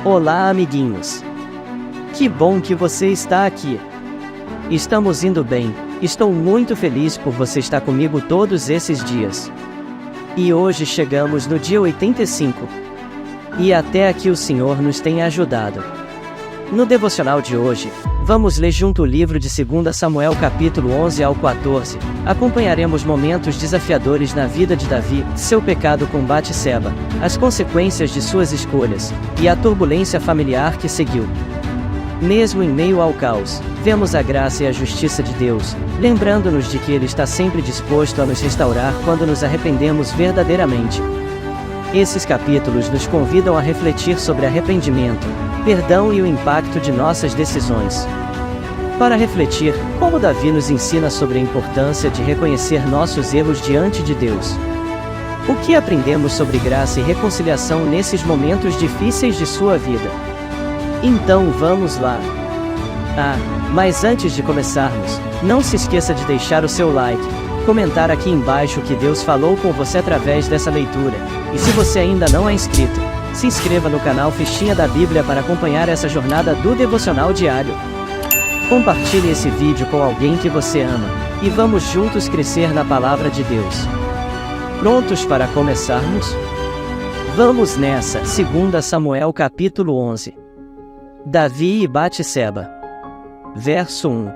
Olá, amiguinhos! Que bom que você está aqui! Estamos indo bem, estou muito feliz por você estar comigo todos esses dias. E hoje chegamos no dia 85. E até aqui o Senhor nos tem ajudado. No devocional de hoje, vamos ler junto o livro de 2 Samuel capítulo 11 ao 14. Acompanharemos momentos desafiadores na vida de Davi, seu pecado com Batseba, as consequências de suas escolhas, e a turbulência familiar que seguiu. Mesmo em meio ao caos, vemos a graça e a justiça de Deus, lembrando-nos de que Ele está sempre disposto a nos restaurar quando nos arrependemos verdadeiramente. Esses capítulos nos convidam a refletir sobre arrependimento, perdão e o impacto de nossas decisões. Para refletir, como Davi nos ensina sobre a importância de reconhecer nossos erros diante de Deus. O que aprendemos sobre graça e reconciliação nesses momentos difíceis de sua vida? Então vamos lá! Mas antes de começarmos, não se esqueça de deixar o seu like, comentar aqui embaixo o que Deus falou com você através dessa leitura, e se você ainda não é inscrito, se inscreva no canal Fichinha da Bíblia para acompanhar essa jornada do devocional diário. Compartilhe esse vídeo com alguém que você ama, e vamos juntos crescer na palavra de Deus. Prontos para começarmos? Vamos nessa! 2 Samuel capítulo 11. Davi e Batseba. Verso 1.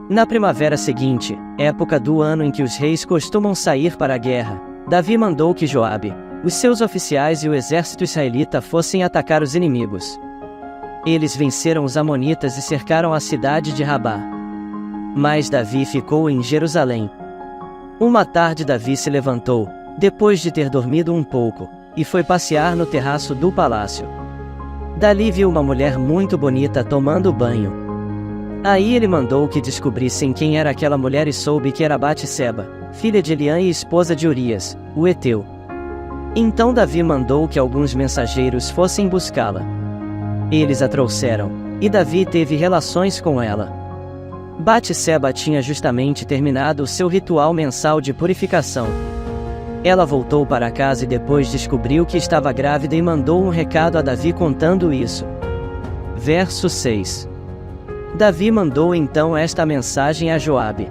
Na primavera seguinte, época do ano em que os reis costumam sair para a guerra, Davi mandou que Joabe, os seus oficiais e o exército israelita fossem atacar os inimigos. Eles venceram os amonitas e cercaram a cidade de Rabá. Mas Davi ficou em Jerusalém. Uma tarde Davi se levantou, depois de ter dormido um pouco, e foi passear no terraço do palácio. Dali viu uma mulher muito bonita tomando banho. Aí ele mandou que descobrissem quem era aquela mulher e soube que era Batseba, filha de Eliã e esposa de Urias, o heteu. Então Davi mandou que alguns mensageiros fossem buscá-la. Eles a trouxeram, e Davi teve relações com ela. Batseba tinha justamente terminado o seu ritual mensal de purificação. Ela voltou para casa e depois descobriu que estava grávida e mandou um recado a Davi contando isso. Verso 6. Davi mandou então esta mensagem a Joabe: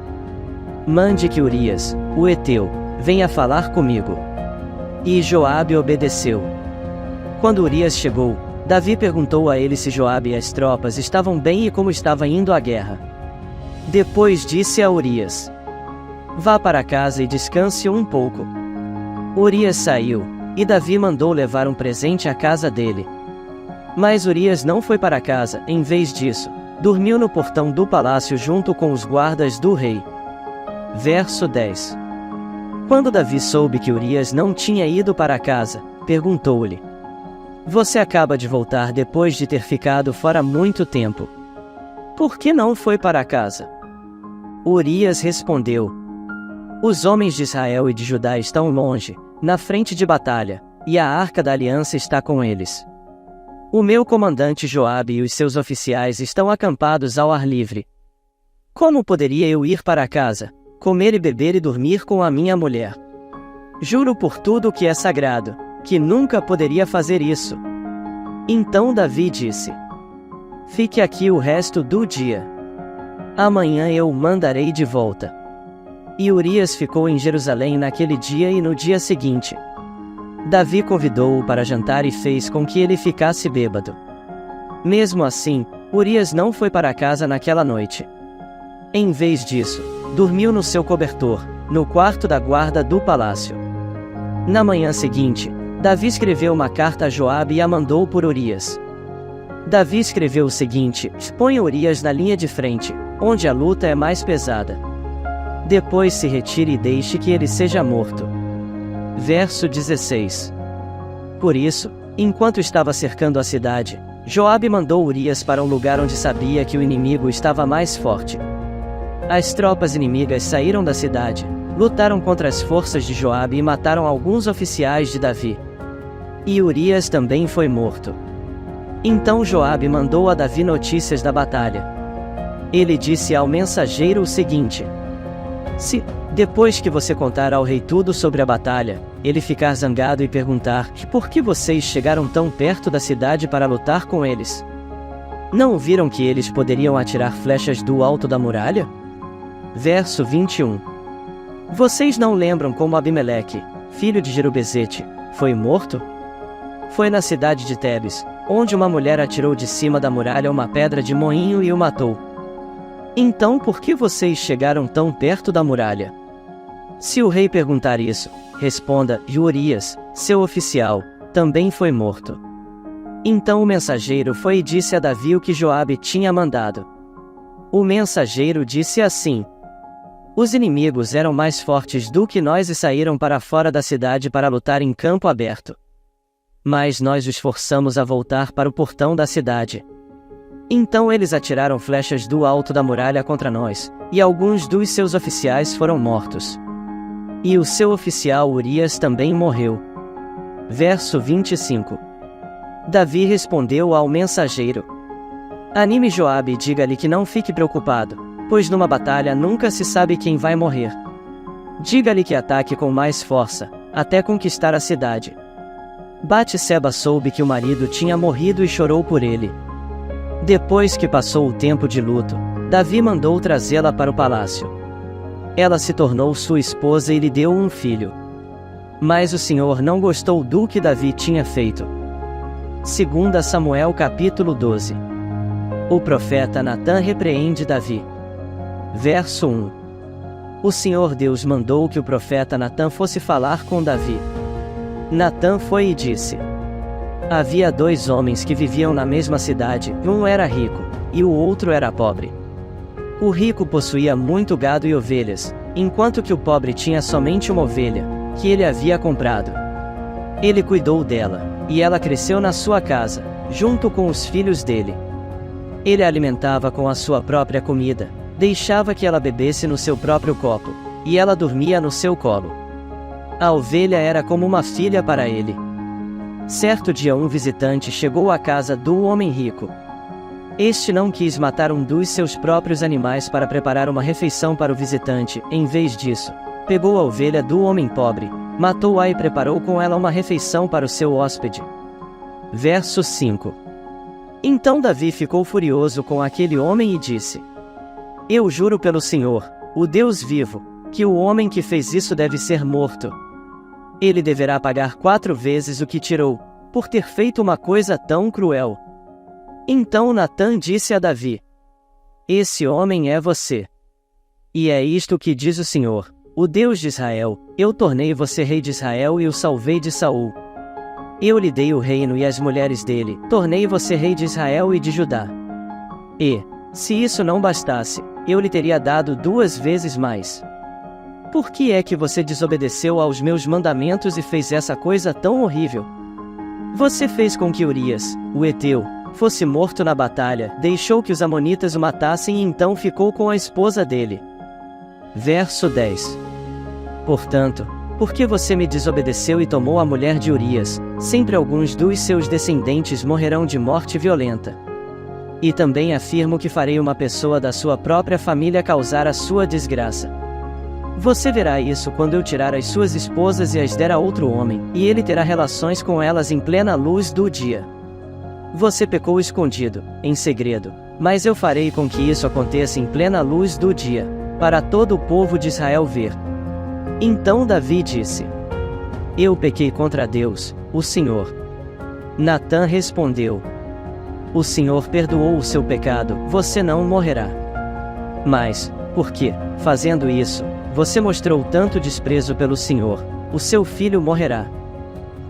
mande que Urias, o heteu, venha falar comigo. E Joabe obedeceu. Quando Urias chegou, Davi perguntou a ele se Joabe e as tropas estavam bem e como estava indo a guerra. Depois disse a Urias: vá para casa e descanse um pouco. Urias saiu, e Davi mandou levar um presente à casa dele. Mas Urias não foi para casa, em vez disso, dormiu no portão do palácio junto com os guardas do rei. Verso 10. Quando Davi soube que Urias não tinha ido para casa, perguntou-lhe: você acaba de voltar depois de ter ficado fora muito tempo. Por que não foi para casa? Urias respondeu: os homens de Israel e de Judá estão longe, na frente de batalha, e a arca da aliança está com eles. O meu comandante Joabe e os seus oficiais estão acampados ao ar livre. Como poderia eu ir para casa, comer e beber e dormir com a minha mulher? Juro por tudo que é sagrado, que nunca poderia fazer isso. Então Davi disse: fique aqui o resto do dia. Amanhã eu o mandarei de volta. E Urias ficou em Jerusalém naquele dia e no dia seguinte. Davi convidou-o para jantar e fez com que ele ficasse bêbado. Mesmo assim, Urias não foi para casa naquela noite. Em vez disso, dormiu no seu cobertor, no quarto da guarda do palácio. Na manhã seguinte, Davi escreveu uma carta a Joabe e a mandou por Urias. Davi escreveu o seguinte: ponha Urias na linha de frente, onde a luta é mais pesada. Depois se retire e deixe que ele seja morto. Verso 16. Por isso, enquanto estava cercando a cidade, Joabe mandou Urias para um lugar onde sabia que o inimigo estava mais forte. As tropas inimigas saíram da cidade, lutaram contra as forças de Joabe e mataram alguns oficiais de Davi. E Urias também foi morto. Então Joabe mandou a Davi notícias da batalha. Ele disse ao mensageiro o seguinte: se, depois que você contar ao rei tudo sobre a batalha, ele ficar zangado e perguntar: por que vocês chegaram tão perto da cidade para lutar com eles? Não viram que eles poderiam atirar flechas do alto da muralha? Verso 21. Vocês não lembram como Abimeleque, filho de Jerubezete, foi morto? Foi na cidade de Tebes, onde uma mulher atirou de cima da muralha uma pedra de moinho e o matou. Então por que vocês chegaram tão perto da muralha? Se o rei perguntar isso, responda: e Urias, seu oficial, também foi morto. Então o mensageiro foi e disse a Davi o que Joabe tinha mandado. O mensageiro disse assim: os inimigos eram mais fortes do que nós e saíram para fora da cidade para lutar em campo aberto. Mas nós os forçamos a voltar para o portão da cidade. Então eles atiraram flechas do alto da muralha contra nós, e alguns dos seus oficiais foram mortos. E o seu oficial Urias também morreu. Verso 25. Davi respondeu ao mensageiro: anime Joabe e diga-lhe que não fique preocupado, pois numa batalha nunca se sabe quem vai morrer. Diga-lhe que ataque com mais força, até conquistar a cidade. Batseba soube que o marido tinha morrido e chorou por ele. Depois que passou o tempo de luto, Davi mandou trazê-la para o palácio. Ela se tornou sua esposa e lhe deu um filho. Mas o Senhor não gostou do que Davi tinha feito. 2 Samuel capítulo 12. O profeta Natã repreende Davi. Verso 1. O Senhor Deus mandou que o profeta Natã fosse falar com Davi. Natã foi e disse: havia 2 homens que viviam na mesma cidade, um era rico, e o outro era pobre. O rico possuía muito gado e ovelhas, enquanto que o pobre tinha somente uma ovelha, que ele havia comprado. Ele cuidou dela, e ela cresceu na sua casa, junto com os filhos dele. Ele a alimentava com a sua própria comida, deixava que ela bebesse no seu próprio copo, e ela dormia no seu colo. A ovelha era como uma filha para ele. Certo dia um visitante chegou à casa do homem rico. Este não quis matar um dos seus próprios animais para preparar uma refeição para o visitante, em vez disso, pegou a ovelha do homem pobre, matou-a e preparou com ela uma refeição para o seu hóspede. Verso 5. Então Davi ficou furioso com aquele homem e disse: eu juro pelo Senhor, o Deus vivo, que o homem que fez isso deve ser morto. Ele deverá pagar 4 vezes o que tirou, por ter feito uma coisa tão cruel. Então Natã disse a Davi: esse homem é você. E é isto que diz o Senhor, o Deus de Israel: eu tornei você rei de Israel e o salvei de Saul. Eu lhe dei o reino e as mulheres dele, tornei você rei de Israel e de Judá. E, se isso não bastasse, eu lhe teria dado 2 vezes mais. Por que é que você desobedeceu aos meus mandamentos e fez essa coisa tão horrível? Você fez com que Urias, o heteu, fosse morto na batalha, deixou que os amonitas o matassem e então ficou com a esposa dele. Verso 10. Portanto, porque você me desobedeceu e tomou a mulher de Urias, sempre alguns dos seus descendentes morrerão de morte violenta. E também afirmo que farei uma pessoa da sua própria família causar a sua desgraça. Você verá isso quando eu tirar as suas esposas e as der a outro homem, e ele terá relações com elas em plena luz do dia. Você pecou escondido, em segredo, mas eu farei com que isso aconteça em plena luz do dia, para todo o povo de Israel ver. Então Davi disse: eu pequei contra Deus, o Senhor. Natã respondeu: o Senhor perdoou o seu pecado, você não morrerá. Mas, por que, fazendo isso, você mostrou tanto desprezo pelo Senhor, o seu filho morrerá.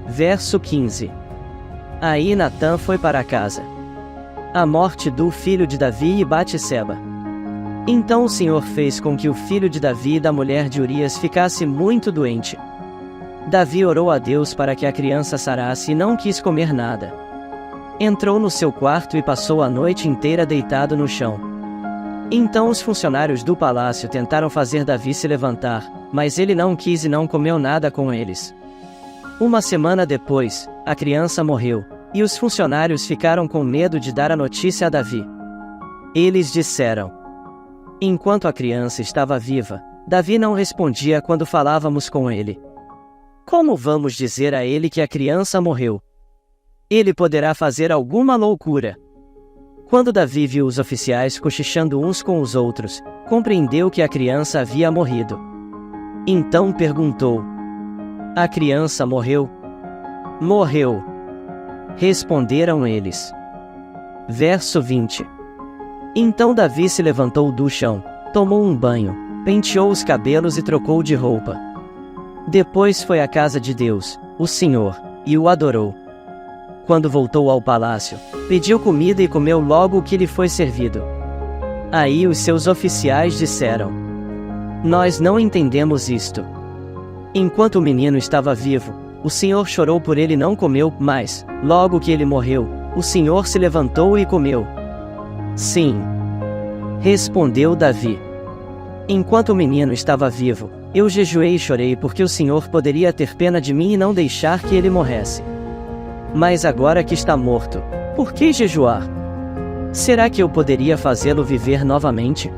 Verso 15. Aí Natã foi para casa. A morte do filho de Davi e Batseba. Então o Senhor fez com que o filho de Davi e da mulher de Urias ficasse muito doente. Davi orou a Deus para que a criança sarasse e não quis comer nada. Entrou no seu quarto e passou a noite inteira deitado no chão. Então os funcionários do palácio tentaram fazer Davi se levantar, mas ele não quis e não comeu nada com eles. Uma semana depois, a criança morreu, e os funcionários ficaram com medo de dar a notícia a Davi. Eles disseram: enquanto a criança estava viva, Davi não respondia quando falávamos com ele. Como vamos dizer a ele que a criança morreu? Ele poderá fazer alguma loucura. Quando Davi viu os oficiais cochichando uns com os outros, compreendeu que a criança havia morrido. Então perguntou: A criança morreu? Morreu. Responderam eles. Verso 20. Então Davi se levantou do chão, tomou um banho, penteou os cabelos e trocou de roupa. Depois foi à casa de Deus, o Senhor, e o adorou. Quando voltou ao palácio, pediu comida e comeu logo o que lhe foi servido. Aí os seus oficiais disseram: Nós não entendemos isto. Enquanto o menino estava vivo, o Senhor chorou por ele e não comeu, mas, logo que ele morreu, o Senhor se levantou e comeu. Sim. Respondeu Davi. Enquanto o menino estava vivo, eu jejuei e chorei porque o Senhor poderia ter pena de mim e não deixar que ele morresse. Mas agora que está morto, por que jejuar? Será que eu poderia fazê-lo viver novamente?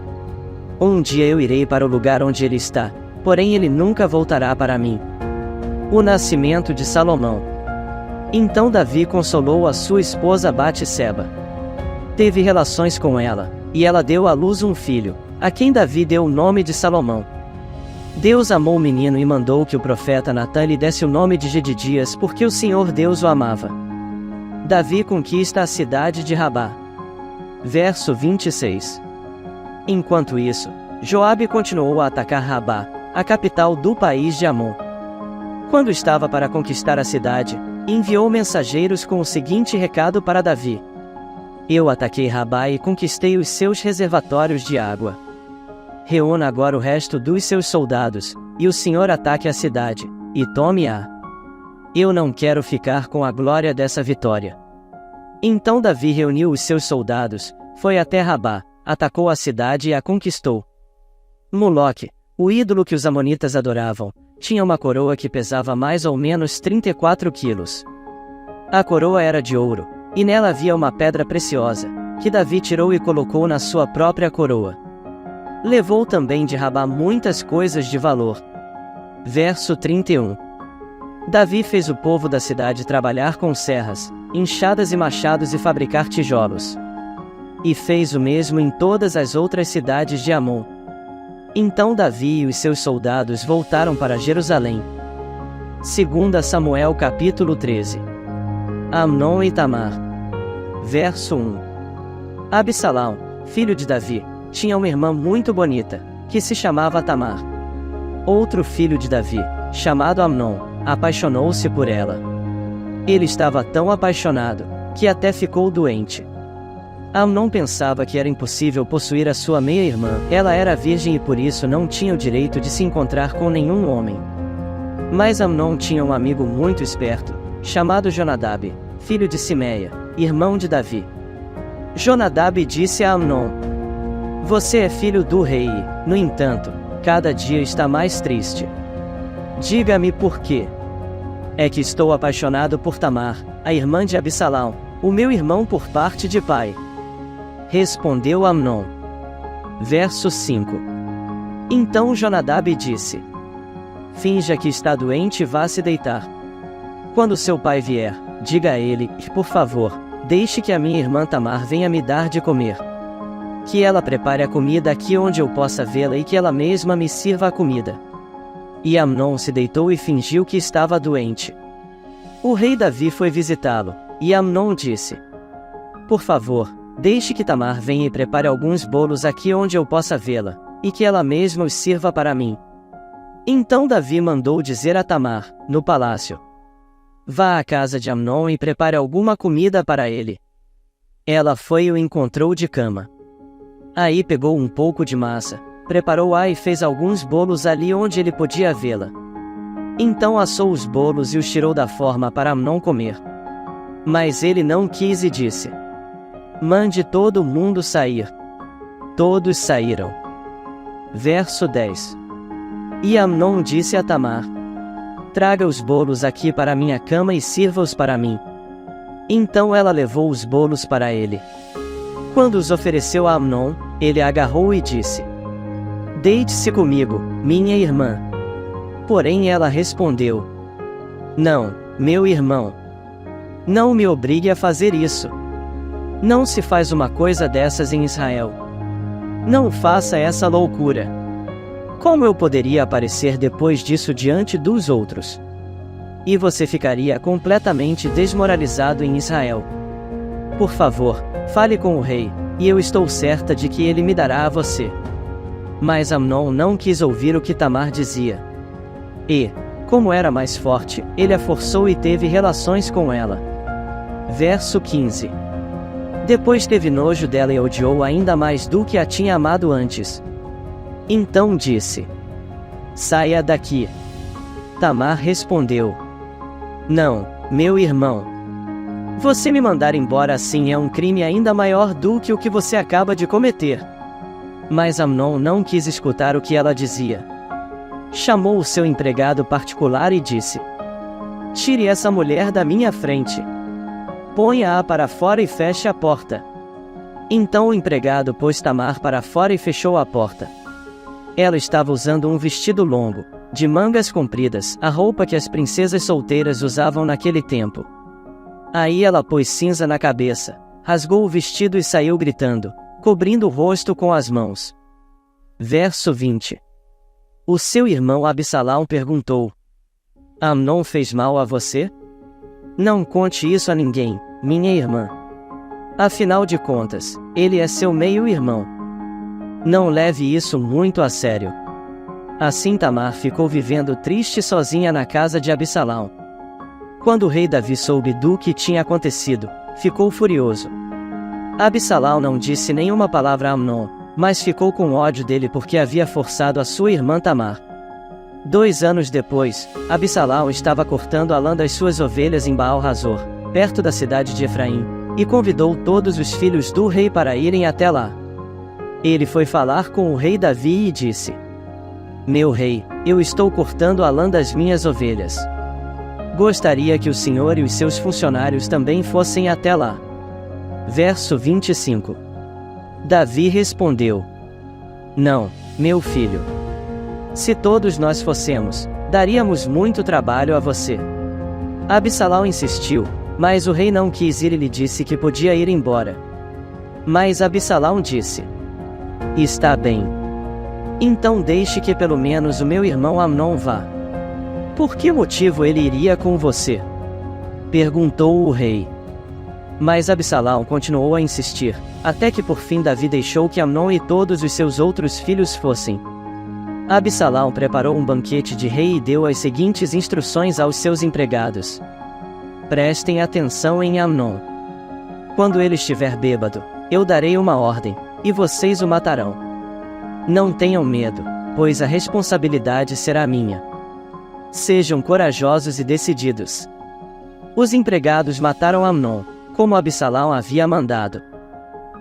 Um dia eu irei para o lugar onde ele está, porém ele nunca voltará para mim. O nascimento de Salomão. Então Davi consolou a sua esposa Batseba. Teve relações com ela, e ela deu à luz um filho, a quem Davi deu o nome de Salomão. Deus amou o menino e mandou que o profeta Natã lhe desse o nome de Jedidias porque o Senhor Deus o amava. Davi conquista a cidade de Rabá. Verso 26. Enquanto isso, Joabe continuou a atacar Rabá, a capital do país de Amon. Quando estava para conquistar a cidade, enviou mensageiros com o seguinte recado para Davi: Eu ataquei Rabá e conquistei os seus reservatórios de água. Reúna agora o resto dos seus soldados, e o Senhor ataque a cidade, e tome-a. Eu não quero ficar com a glória dessa vitória. Então Davi reuniu os seus soldados, foi até Rabá, atacou a cidade e a conquistou. Moloque, o ídolo que os amonitas adoravam, tinha uma coroa que pesava mais ou menos 34 quilos. A coroa era de ouro, e nela havia uma pedra preciosa, que Davi tirou e colocou na sua própria coroa. Levou também de Rabá muitas coisas de valor. Verso 31. Davi fez o povo da cidade trabalhar com serras, enxadas e machados e fabricar tijolos. E fez o mesmo em todas as outras cidades de Amon. Então Davi e os seus soldados voltaram para Jerusalém. 2 Samuel capítulo 13. Amnon e Tamar. Verso 1. Absalão, filho de Davi, tinha uma irmã muito bonita, que se chamava Tamar. Outro filho de Davi, chamado Amnon, apaixonou-se por ela. Ele estava tão apaixonado, que até ficou doente. Amnon pensava que era impossível possuir a sua meia-irmã, ela era virgem e por isso não tinha o direito de se encontrar com nenhum homem. Mas Amnon tinha um amigo muito esperto, chamado Jonadab, filho de Simeia, irmão de Davi. Jonadab disse a Amnon: Você é filho do rei e, no entanto, cada dia está mais triste. Diga-me por quê. É que estou apaixonado por Tamar, a irmã de Absalão, o meu irmão por parte de pai. Respondeu Amnon. Verso 5. Então Jonadab disse: Finja que está doente e vá se deitar. Quando seu pai vier, diga a ele, por favor, deixe que a minha irmã Tamar venha me dar de comer. Que ela prepare a comida aqui onde eu possa vê-la e que ela mesma me sirva a comida. E Amnon se deitou e fingiu que estava doente. O rei Davi foi visitá-lo, e Amnon disse: Por favor, deixe que Tamar venha e prepare alguns bolos aqui onde eu possa vê-la, e que ela mesma os sirva para mim. Então Davi mandou dizer a Tamar, no palácio: Vá à casa de Amnon e prepare alguma comida para ele. Ela foi e o encontrou de cama. Aí pegou um pouco de massa, preparou-a e fez alguns bolos ali onde ele podia vê-la. Então assou os bolos e os tirou da forma para Amnon comer. Mas ele não quis e disse: Mande todo mundo sair. Todos saíram. Verso 10. E Amnon disse a Tamar: Traga os bolos aqui para minha cama e sirva-os para mim. Então ela levou os bolos para ele. Quando os ofereceu a Amnon, ele a agarrou e disse: Deite-se comigo, minha irmã. Porém ela respondeu: Não, meu irmão. Não me obrigue a fazer isso. Não se faz uma coisa dessas em Israel. Não faça essa loucura. Como eu poderia aparecer depois disso diante dos outros? E você ficaria completamente desmoralizado em Israel. Por favor, fale com o rei, e eu estou certa de que ele me dará a você. Mas Amnon não quis ouvir o que Tamar dizia. E, como era mais forte, ele a forçou e teve relações com ela. Verso 15. Depois teve nojo dela e odiou ainda mais do que a tinha amado antes. Então disse: Saia daqui. Tamar respondeu: Não, meu irmão. Você me mandar embora assim é um crime ainda maior do que o que você acaba de cometer. Mas Amnon não quis escutar o que ela dizia. Chamou o seu empregado particular e disse: Tire essa mulher da minha frente. Ponha-a para fora e feche a porta. Então o empregado pôs Tamar para fora e fechou a porta. Ela estava usando um vestido longo, de mangas compridas, a roupa que as princesas solteiras usavam naquele tempo. Aí ela pôs cinza na cabeça, rasgou o vestido e saiu gritando, cobrindo o rosto com as mãos. Verso 20. O seu irmão Absalão perguntou: Amnon fez mal a você? Não conte isso a ninguém, minha irmã. Afinal de contas, ele é seu meio-irmão. Não leve isso muito a sério. Assim Tamar ficou vivendo triste sozinha na casa de Absalão. Quando o rei Davi soube do que tinha acontecido, ficou furioso. Absalão não disse nenhuma palavra a Amnon, mas ficou com ódio dele porque havia forçado a sua irmã Tamar. 2 anos depois, Absalão estava cortando a lã das suas ovelhas em Baal-Razor, perto da cidade de Efraim, e convidou todos os filhos do rei para irem até lá. Ele foi falar com o rei Davi e disse: Meu rei, eu estou cortando a lã das minhas ovelhas. Gostaria que o senhor e os seus funcionários também fossem até lá. Verso 25. Davi respondeu: Não, meu filho. Se todos nós fossemos, daríamos muito trabalho a você. Absalão insistiu, mas o rei não quis ir e lhe disse que podia ir embora. Mas Absalão disse: Está bem. Então deixe que pelo menos o meu irmão Amnon vá. Por que motivo ele iria com você? Perguntou o rei. Mas Absalão continuou a insistir, até que por fim Davi deixou que Amnon e todos os seus outros filhos fossem. Absalão preparou um banquete de rei e deu as seguintes instruções aos seus empregados: Prestem atenção em Amnon. Quando ele estiver bêbado, eu darei uma ordem, e vocês o matarão. Não tenham medo, pois a responsabilidade será minha. Sejam corajosos e decididos. Os empregados mataram Amnon, como Absalão havia mandado.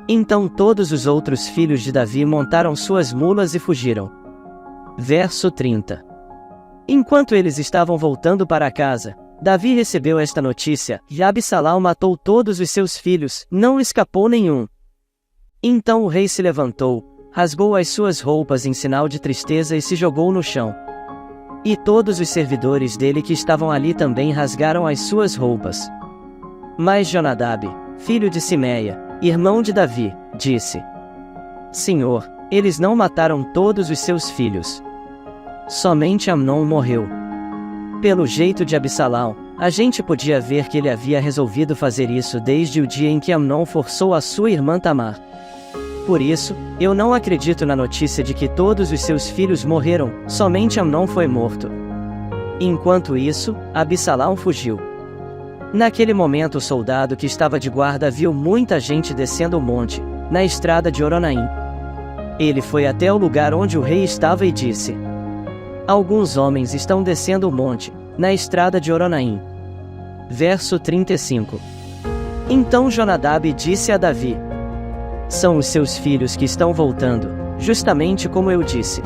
Então todos os outros filhos de Davi montaram suas mulas e fugiram. Verso 30. Enquanto eles estavam voltando para casa, Davi recebeu esta notícia: e Absalão matou todos os seus filhos, não escapou nenhum. Então o rei se levantou, rasgou as suas roupas em sinal de tristeza e se jogou no chão. E todos os servidores dele que estavam ali também rasgaram as suas roupas. Mas Jonadab, filho de Simeia, irmão de Davi, disse: Senhor, eles não mataram todos os seus filhos. Somente Amnon morreu. Pelo jeito de Absalão, a gente podia ver que ele havia resolvido fazer isso desde o dia em que Amnon forçou a sua irmã Tamar. Por isso, eu não acredito na notícia de que todos os seus filhos morreram, somente Amnon foi morto. Enquanto isso, Absalão fugiu. Naquele momento o soldado que estava de guarda viu muita gente descendo o monte, na estrada de Oronaim. Ele foi até o lugar onde o rei estava e disse: Alguns homens estão descendo o monte, na estrada de Oronaim. Verso 35. Então Jonadab disse a Davi: São os seus filhos que estão voltando, justamente como eu disse.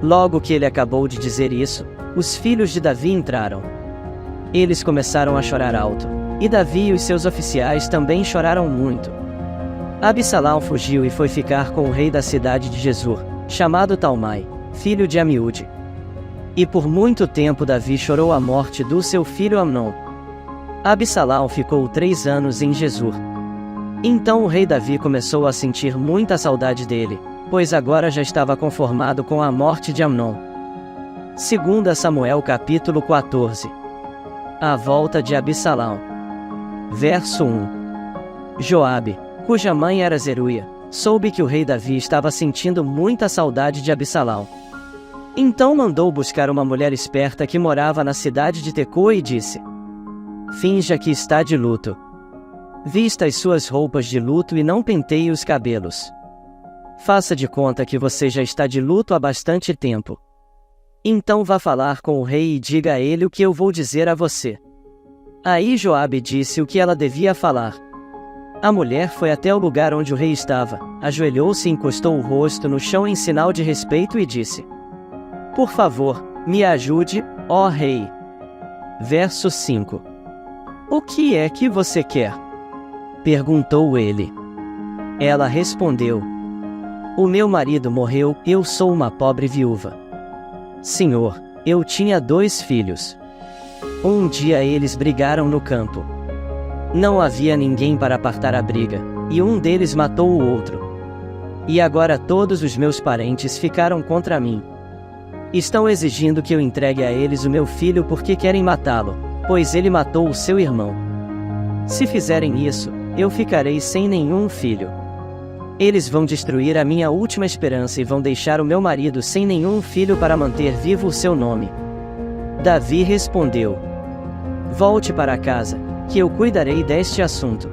Logo que ele acabou de dizer isso, os filhos de Davi entraram. Eles começaram a chorar alto, e Davi e os seus oficiais também choraram muito. Absalão fugiu e foi ficar com o rei da cidade de Gesur, chamado Talmai, filho de Amiúde. E por muito tempo Davi chorou a morte do seu filho Amnon. Absalão ficou 3 anos em Jesur. Então o rei Davi começou a sentir muita saudade dele, pois agora já estava conformado com a morte de Amnon. 2 Samuel capítulo 14. A volta de Absalão. Verso 1. Joabe, cuja mãe era Zeruia, soube que o rei Davi estava sentindo muita saudade de Absalão. Então mandou buscar uma mulher esperta que morava na cidade de Tecoa e disse: finja que está de luto. Vista as suas roupas de luto e não penteie os cabelos. Faça de conta que você já está de luto há bastante tempo. Então vá falar com o rei e diga a ele o que eu vou dizer a você. Aí Joabe disse o que ela devia falar. A mulher foi até o lugar onde o rei estava, ajoelhou-se e encostou o rosto no chão em sinal de respeito e disse: por favor, me ajude, ó rei. Verso 5. O que é que você quer? Perguntou ele. Ela respondeu: o meu marido morreu, eu sou uma pobre viúva. Senhor, eu tinha 2 filhos. Um dia eles brigaram no campo. Não havia ninguém para apartar a briga, e um deles matou o outro. E agora todos os meus parentes ficaram contra mim. Estão exigindo que eu entregue a eles o meu filho porque querem matá-lo, pois ele matou o seu irmão. Se fizerem isso, eu ficarei sem nenhum filho. Eles vão destruir a minha última esperança e vão deixar o meu marido sem nenhum filho para manter vivo o seu nome. Davi respondeu: volte para casa, que eu cuidarei deste assunto.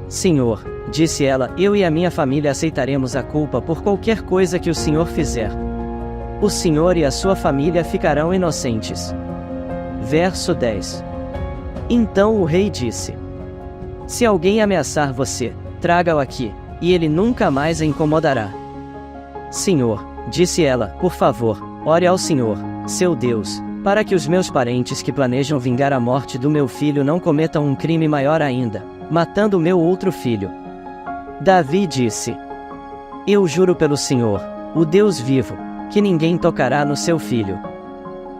Senhor, disse ela, eu e a minha família aceitaremos a culpa por qualquer coisa que o Senhor fizer. O Senhor e a sua família ficarão inocentes. Verso 10. Então o rei disse: se alguém ameaçar você, traga-o aqui, e ele nunca mais a incomodará. Senhor, disse ela, por favor, ore ao Senhor, seu Deus, para que os meus parentes que planejam vingar a morte do meu filho não cometam um crime maior ainda, matando o meu outro filho. Davi disse: eu juro pelo Senhor, o Deus vivo, que ninguém tocará no seu filho.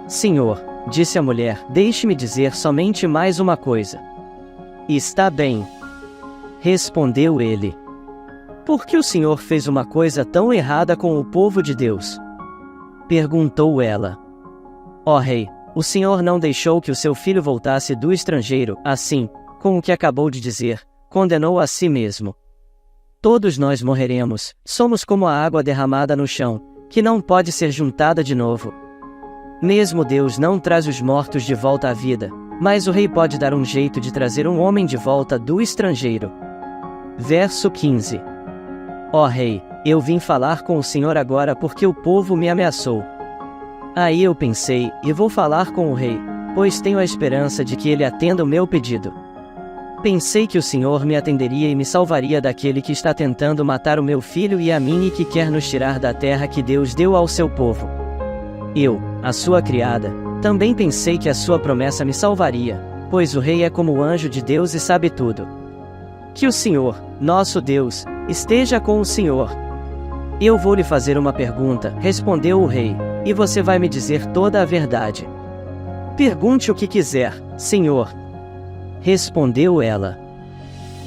Senhor, disse a mulher, deixe-me dizer somente mais uma coisa. Está bem. Respondeu ele. Por que o Senhor fez uma coisa tão errada com o povo de Deus? Perguntou ela. Ó rei, o Senhor não deixou que o seu filho voltasse do estrangeiro, assim, com o que acabou de dizer, condenou a si mesmo. Todos nós morreremos, somos como a água derramada no chão, que não pode ser juntada de novo. Mesmo Deus não traz os mortos de volta à vida, mas o rei pode dar um jeito de trazer um homem de volta do estrangeiro. Verso 15. Ó rei, eu vim falar com o Senhor agora porque o povo me ameaçou. Aí eu pensei, e vou falar com o rei, pois tenho a esperança de que ele atenda o meu pedido. Pensei que o Senhor me atenderia e me salvaria daquele que está tentando matar o meu filho e a mim e que quer nos tirar da terra que Deus deu ao seu povo. Eu, a sua criada, também pensei que a sua promessa me salvaria, pois o rei é como o anjo de Deus e sabe tudo. Que o Senhor, nosso Deus, esteja com o Senhor. Eu vou lhe fazer uma pergunta, respondeu o rei, e você vai me dizer toda a verdade. Pergunte o que quiser, Senhor. Respondeu ela.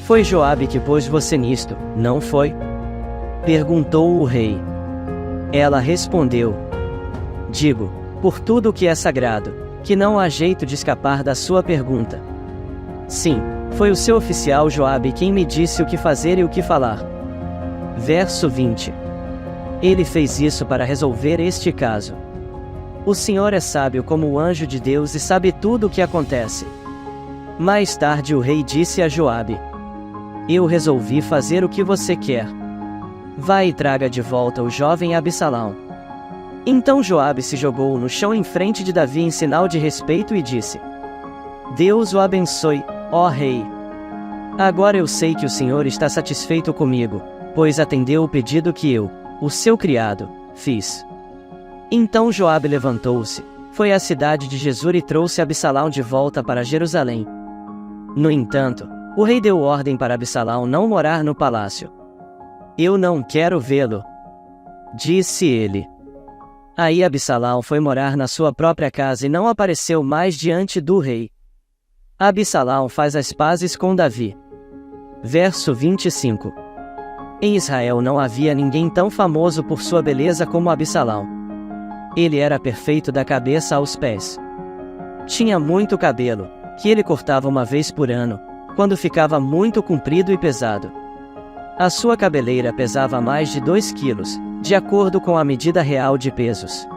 Foi Joabe que pôs você nisto, não foi? Perguntou o rei. Ela respondeu: digo, por tudo o que é sagrado, que não há jeito de escapar da sua pergunta. Sim, foi o seu oficial Joabe quem me disse o que fazer e o que falar. Verso 20. Ele fez isso para resolver este caso. O Senhor é sábio como o anjo de Deus e sabe tudo o que acontece. Mais tarde o rei disse a Joabe: eu resolvi fazer o que você quer. Vá e traga de volta o jovem Absalão. Então Joabe se jogou no chão em frente de Davi em sinal de respeito e disse: Deus o abençoe, ó rei. Agora eu sei que o Senhor está satisfeito comigo, pois atendeu o pedido que eu, o seu criado, fiz. Então Joabe levantou-se, foi à cidade de Jesur e trouxe Absalão de volta para Jerusalém. No entanto, o rei deu ordem para Absalão não morar no palácio. Eu não quero vê-lo, disse ele. Aí Absalão foi morar na sua própria casa e não apareceu mais diante do rei. Absalão faz as pazes com Davi. Verso 25. Em Israel não havia ninguém tão famoso por sua beleza como Absalão. Ele era perfeito da cabeça aos pés. Tinha muito cabelo, que ele cortava uma vez por ano, quando ficava muito comprido e pesado. A sua cabeleira pesava mais de 2 quilos, de acordo com a medida real de pesos.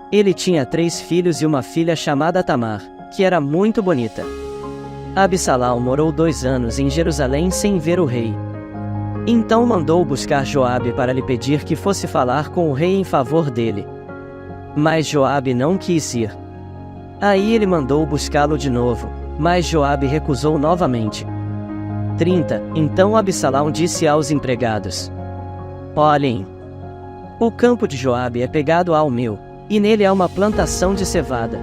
Ele tinha 3 filhos e uma filha chamada Tamar, que era muito bonita. Absalão morou 2 anos em Jerusalém sem ver o rei. Então mandou buscar Joabe para lhe pedir que fosse falar com o rei em favor dele. Mas Joabe não quis ir. Aí ele mandou buscá-lo de novo, mas Joabe recusou novamente. 30. Então Absalão disse aos empregados: Olhem, o campo de Joabe é pegado ao meu, e nele há uma plantação de cevada.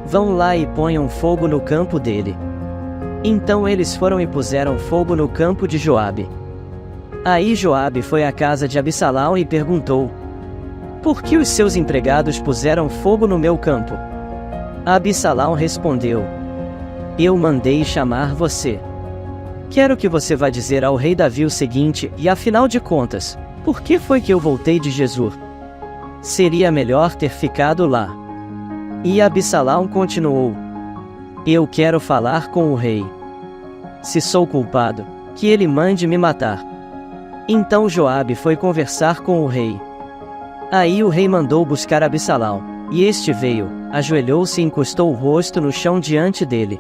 Vão lá e ponham fogo no campo dele. Então eles foram e puseram fogo no campo de Joabe. Aí Joabe foi à casa de Absalão e perguntou: Por que os seus empregados puseram fogo no meu campo? Absalão respondeu: Eu mandei chamar você. Quero que você vá dizer ao rei Davi o seguinte: e afinal de contas, por que foi que eu voltei de Jesur? Seria melhor ter ficado lá. E Absalão continuou: Eu quero falar com o rei. Se sou culpado, que ele mande me matar. Então Joabe foi conversar com o rei. Aí o rei mandou buscar Absalão, e este veio, ajoelhou-se e encostou o rosto no chão diante dele.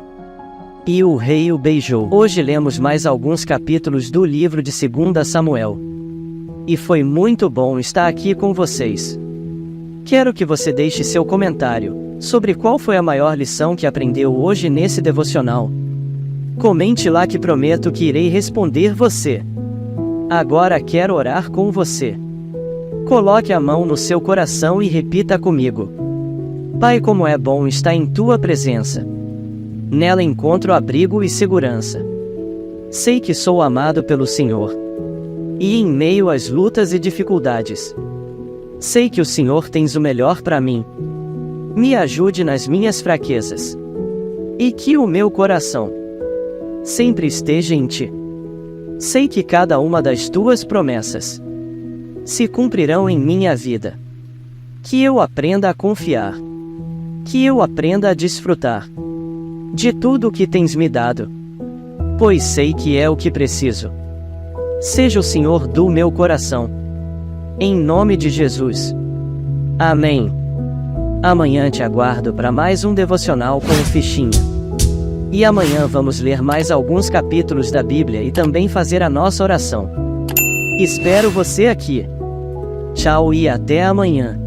E o rei o beijou. Hoje lemos mais alguns capítulos do livro de 2 Samuel. E foi muito bom estar aqui com vocês. Quero que você deixe seu comentário sobre qual foi a maior lição que aprendeu hoje nesse devocional. Comente lá que prometo que irei responder você. Agora quero orar com você. Coloque a mão no seu coração e repita comigo: Pai, como é bom estar em tua presença. Nela encontro abrigo e segurança. Sei que sou amado pelo Senhor. E em meio às lutas e dificuldades, sei que o Senhor tens o melhor para mim. Me ajude nas minhas fraquezas. E que o meu coração sempre esteja em ti. Sei que cada uma das tuas promessas se cumprirão em minha vida. Que eu aprenda a confiar. Que eu aprenda a desfrutar de tudo o que tens me dado, pois sei que é o que preciso. Seja o Senhor do meu coração. Em nome de Jesus. Amém. Amanhã te aguardo para mais um devocional com o Fichinha. E amanhã vamos ler mais alguns capítulos da Bíblia e também fazer a nossa oração. Espero você aqui. Tchau e até amanhã.